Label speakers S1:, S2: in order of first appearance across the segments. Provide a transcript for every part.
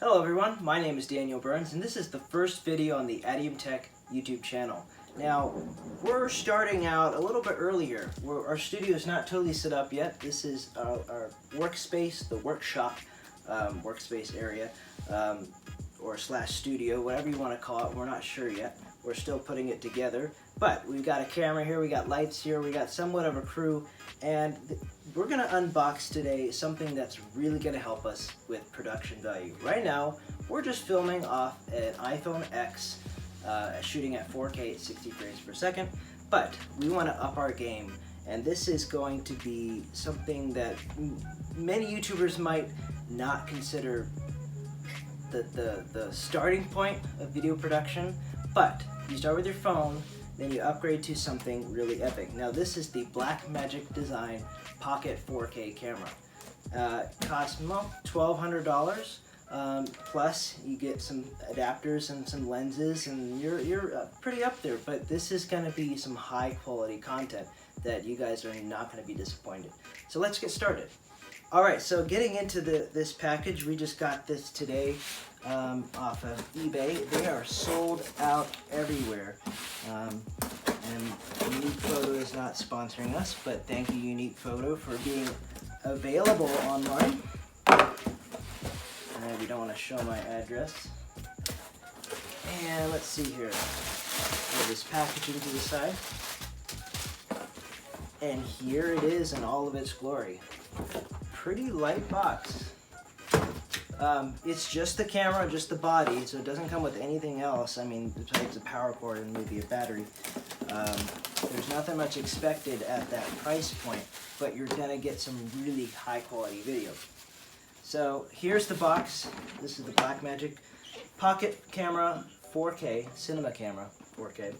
S1: Hello everyone, my name is Daniel Burns and this is the first video on the Adium Tech YouTube channel. Now, we're starting out a little bit earlier. Our studio is not totally set up yet. This is our workspace, the workshop workspace area, or slash studio, whatever you want to call it. We're not sure yet. We're still putting it together. But we've got a camera here, we got lights here, we got somewhat of a crew, and we're going to unbox today something that's really going to help us with production value. Right now, we're just filming off an iPhone X, shooting at 4K at 60 frames per second, but we want to up our game, and this is going to be something that many YouTubers might not consider the starting point of video production, but you start with your phone, then you upgrade to something really epic. Now this is the Blackmagic design Pocket 4K camera. Costs $1,200, plus you get some adapters and some lenses, and you're pretty up there, but this is going to be some high quality content that you guys are not going to be disappointed. So let's get started. Alright, so getting into this package, we just got this today off of eBay. They are sold out everywhere. And Unique Photo is not sponsoring us, but thank you Unique Photo for being available online. And we don't want to show my address. And let's see here. Put this packaging to the side. And here it is in all of its glory. Pretty light box. It's just the camera, just the body, so it doesn't come with anything else. I mean, besides a power cord and maybe a battery. There's nothing much expected at that price point, but you're gonna get some really high quality video. So here's the box. This is the Blackmagic Pocket Camera 4K, Cinema Camera 4K.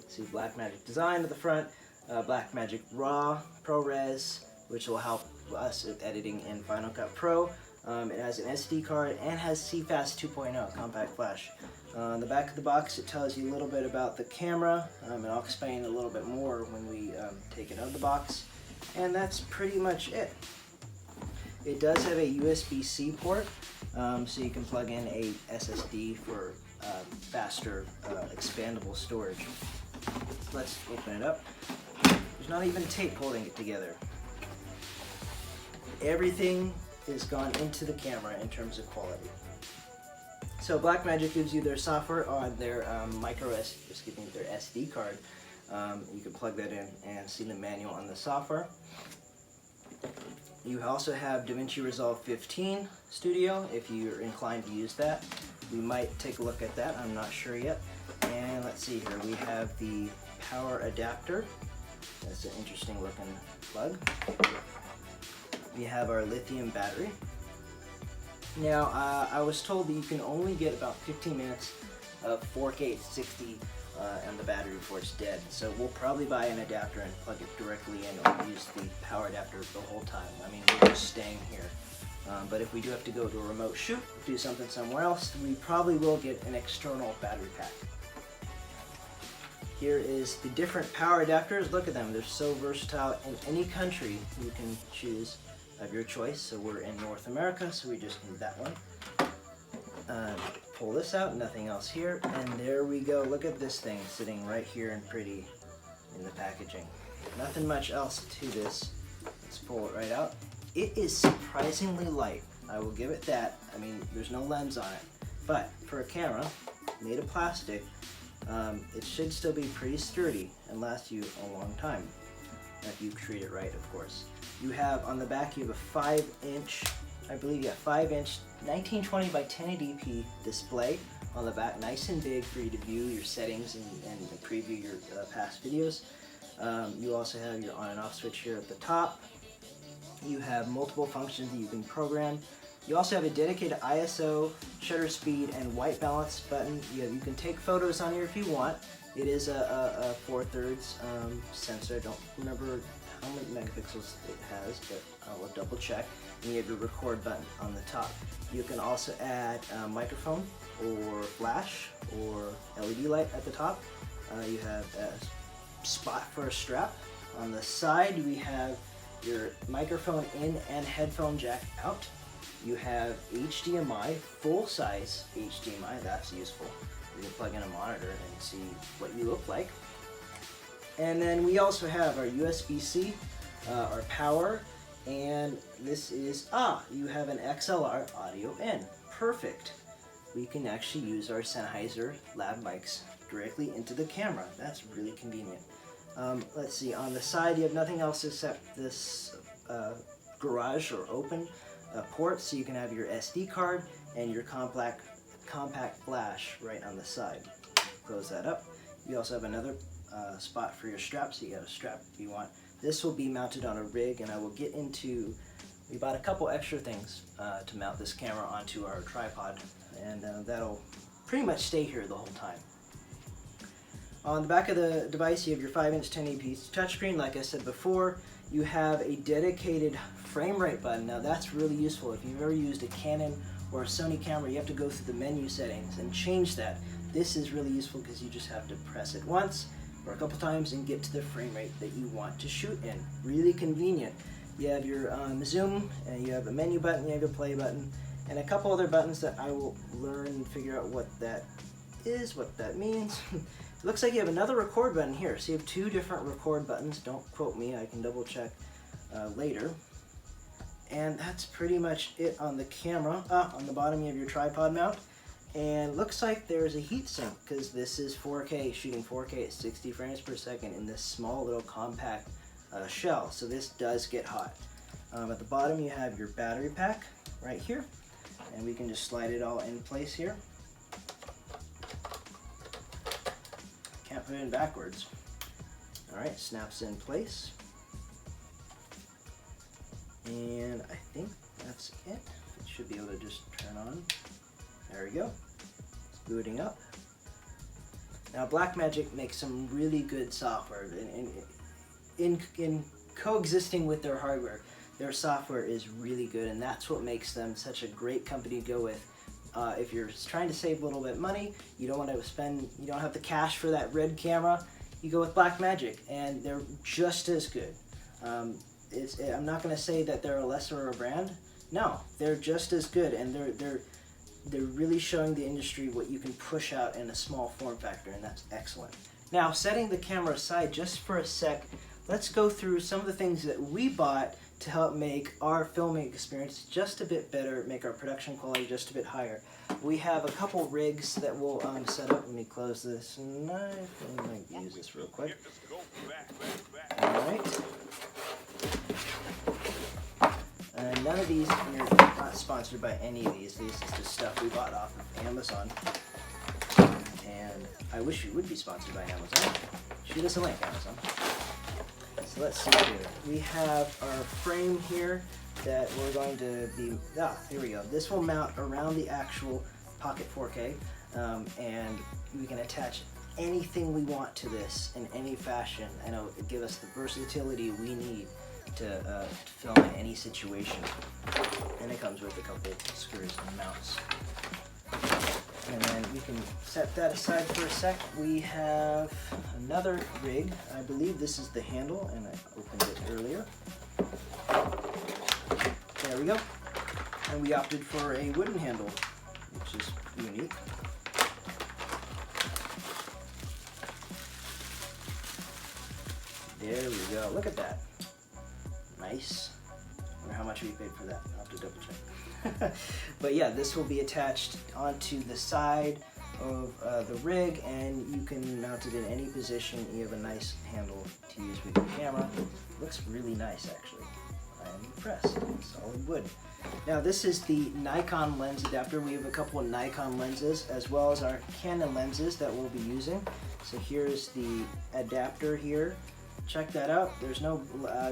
S1: See Blackmagic design at the front, Blackmagic RAW, ProRes, which will help us with editing in Final Cut Pro. It has an SD card and has CFast 2.0 compact flash. On the back of the box it tells you a little bit about the camera, and I'll explain a little bit more when we take it out of the box. And that's pretty much it. It does have a USB-C port, so you can plug in a SSD for faster expandable storage. Let's open it up. There's not even tape holding it together. Everything is gone into the camera in terms of quality. So Blackmagic gives you their software on their their SD card. You can plug that in and see the manual on the software. You also have DaVinci Resolve 15 Studio if you're inclined to use that. We might take a look at that, I'm not sure yet. And let's see here, we have the power adapter. That's an interesting looking plug. We have our lithium battery. Now, I was told that you can only get about 15 minutes of 4K at 60 on the battery before it's dead. So we'll probably buy an adapter and plug it directly in, or use the power adapter the whole time. I mean, we're just staying here. But if we do have to go to a remote shoot, do something somewhere else, we probably will get an external battery pack. Here is the different power adapters. Look at them, they're so versatile. In any country you can choose of your choice. So we're in North America, so we just need that one. Pull this out, nothing else here, and there we go. Look at this thing sitting right here and pretty in the packaging. Nothing much else to this. Let's pull it right out. It is surprisingly light, I will give it that. I mean, there's no lens on it, but for a camera made of plastic, it should still be pretty sturdy and last you a long time, if you treat it right, of course. You have on the back, you have a 5-inch, I believe, yeah, 5-inch 1920 by 1080p display on the back, nice and big for you to view your settings and preview your past videos. You also have your on and off switch here at the top. You have multiple functions that you can program. You also have a dedicated ISO, shutter speed, and white balance button. You can take photos on here if you want. It is a 4/3 sensor. I don't remember how many megapixels it has, but I will double check. And you have your record button on the top. You can also add a microphone or flash or LED light at the top. You have a spot for a strap. On the side we have your microphone in and headphone jack out. You have HDMI, full-size HDMI, that's useful. You can plug in a monitor and see what you look like. And then we also have our USB-C, our power, and this is, you have an XLR audio in. Perfect. We can actually use our Sennheiser lab mics directly into the camera. That's really convenient. Let's see, on the side you have nothing else except this garage or open port, so you can have your SD card and your compact flash right on the side. Close that up. You also have another spot for your strap, so you got a strap if you want. This will be mounted on a rig, and I will get into, we bought a couple extra things to mount this camera onto our tripod, and that'll pretty much stay here the whole time. On the back of the device you have your 5-inch 1080p touchscreen. Like I said before, you have a dedicated frame rate button. Now that's really useful. If you've ever used a Canon or a Sony camera, you have to go through the menu settings and change that. This is really useful because you just have to press it once or a couple times and get to the frame rate that you want to shoot in. Really convenient. You have your zoom, and you have a menu button, you have your play button, and a couple other buttons that I will learn and figure out what that is, what that means. It looks like you have another record button here. So you have two different record buttons. Don't quote me, I can double check later. And that's pretty much it on the camera. On the bottom you have your tripod mount. And looks like there's a heat sink because this is 4K, shooting 4K at 60 frames per second in this small little compact shell. So this does get hot. At the bottom you have your battery pack right here. And we can just slide it all in place here. Can't put it in backwards. Alright, snaps in place. And I think that's it. It should be able to just turn on. There we go. It's booting up. Now Blackmagic makes some really good software. In coexisting with their hardware, their software is really good, and that's what makes them such a great company to go with. If you're trying to save a little bit of money, you don't want to spend, you don't have the cash for that red camera, you go with Blackmagic, and they're just as good. I'm not going to say that they're a lesser of a brand. No, they're just as good, and they're really showing the industry what you can push out in a small form factor, and that's excellent. Now, setting the camera aside just for a sec, let's go through some of the things that we bought to help make our filming experience just a bit better, make our production quality just a bit higher. We have a couple rigs that we'll set up. Let me close this knife and I use this real quick. Alright. None of these, we're not sponsored by any of these. This is just stuff we bought off of Amazon. And I wish we would be sponsored by Amazon. Shoot us a link, Amazon. So let's see here. We have our frame here that we're going to be, here we go. This will mount around the actual Pocket 4K, and we can attach anything we want to this in any fashion, and it'll give us the versatility we need to film in any situation. And it comes with a couple screws and mounts. And then we can set that aside for a sec. We have another rig. I believe this is the handle, and I opened it earlier. There we go. And we opted for a wooden handle, which is unique. There we go. Look at that. Nice. I wonder how much we paid for that. I'll have to double check. But yeah, this will be attached onto the side of the rig, and you can mount it in any position. You have a nice handle to use with your camera. Looks really nice, actually. I am impressed. Solid wood. Now this is the Nikon lens adapter. We have a couple of Nikon lenses as well as our Canon lenses that we'll be using. So here's the adapter here. Check that out. There's no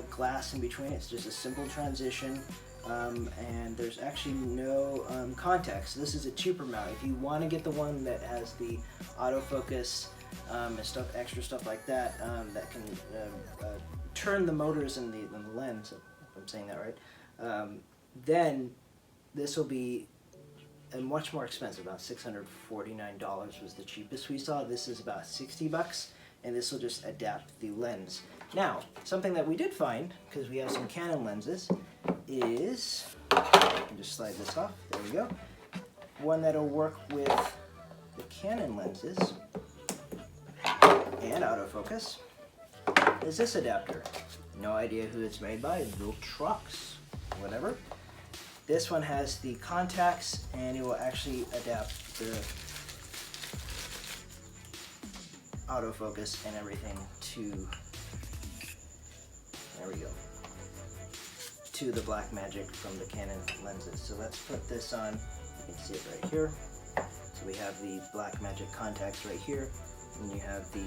S1: glass in between. It's just a simple transition. And there's actually no contacts. This is a cheaper mount. If you want to get the one that has the autofocus and stuff, extra stuff like that, that can turn the motors in the lens, if I'm saying that right, then this will be much more expensive. About $649 was the cheapest we saw. This is about 60 bucks, and this will just adapt the lens. Now, something that we did find, because we have some Canon lenses, is And just slide this off. There we go. One that'll work with the Canon lenses and autofocus is this adapter. No idea who it's made by. Viltrox, whatever. This one has the contacts, and it will actually adapt the autofocus and everything to, there we go, to the Blackmagic from the Canon lenses. So let's put this on. You can see it right here. So we have the Blackmagic contacts right here, and you have the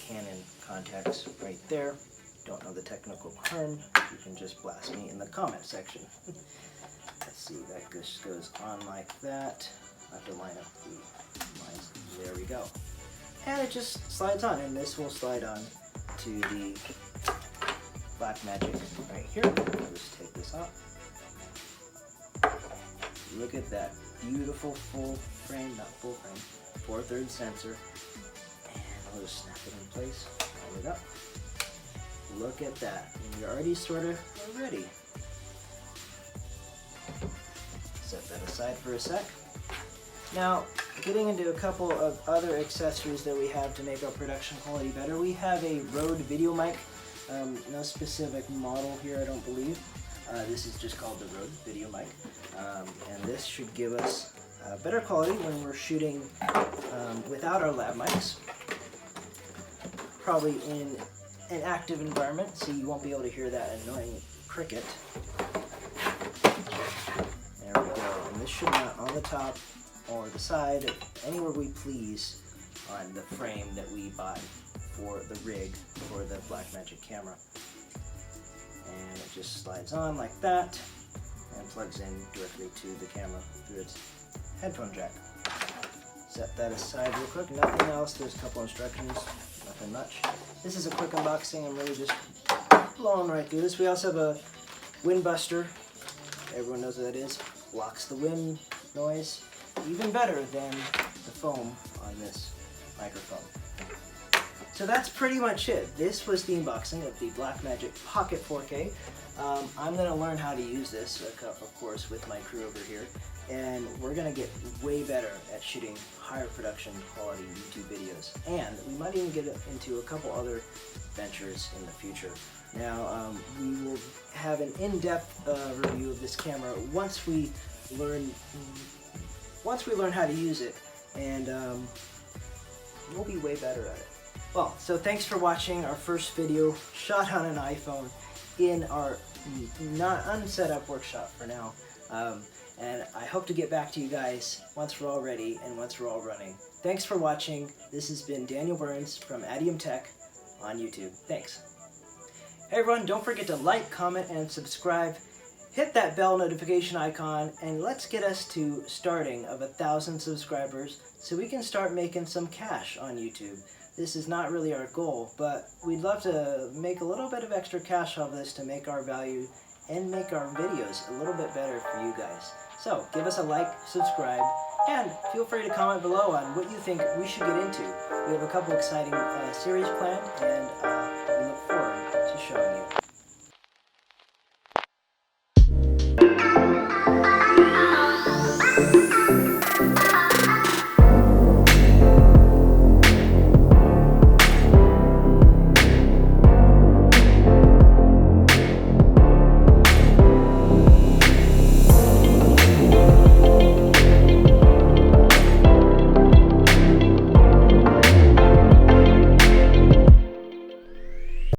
S1: Canon contacts right there. Don't know the technical term, you can just blast me in the comment section. Let's see, that just goes on like that. I have to line up the lines. There we go. And it just slides on, and this will slide on to the Blackmagic right here. I'll just take this off. Look at that beautiful full frame, not full frame, 4/3 sensor. And I'll just snap it in place, line it up. Look at that, and you're already sort of ready. Set that aside for a sec. Now, getting into a couple of other accessories that we have to make our production quality better. We have a Rode video mic, no specific model here, I don't believe. This is just called the Rode video mic, and this should give us better quality when we're shooting without our lab mics. Probably in an active environment, so you won't be able to hear that annoying cricket. There we go, and this should mount on the top or the side, anywhere we please on the frame that we buy for the rig for the Blackmagic camera. And it just slides on like that and plugs in directly to the camera through its headphone jack. Set that aside real quick, nothing else. There's a couple instructions, nothing much. This is a quick unboxing. I'm really just blowing right through this. We also have a wind buster. Everyone knows what that is. Blocks the wind noise. Even better than the foam on this microphone. So that's pretty much it. This was the unboxing of the Blackmagic Pocket 4K. I'm going to learn how to use this, of course, with my crew over here. And we're going to get way better at shooting higher production quality YouTube videos. And we might even get into a couple other ventures in the future. Now, we will have an in-depth review of this camera once we learn how to use it, and we'll be way better at it. Well, so thanks for watching our first video shot on an iPhone in our not unset up workshop for now. And I hope to get back to you guys once we're all ready and once we're all running. Thanks for watching. This has been Daniel Burns from Adium Tech on YouTube. Thanks. Hey everyone, don't forget to like, comment, and subscribe. Hit that bell notification icon, and let's get us to starting of 1,000 subscribers so we can start making some cash on YouTube. This is not really our goal, but we'd love to make a little bit of extra cash off this to make our value and make our videos a little bit better for you guys. So give us a like, subscribe, and feel free to comment below on what you think we should get into. We have a couple exciting series planned, and we look forward to showing you.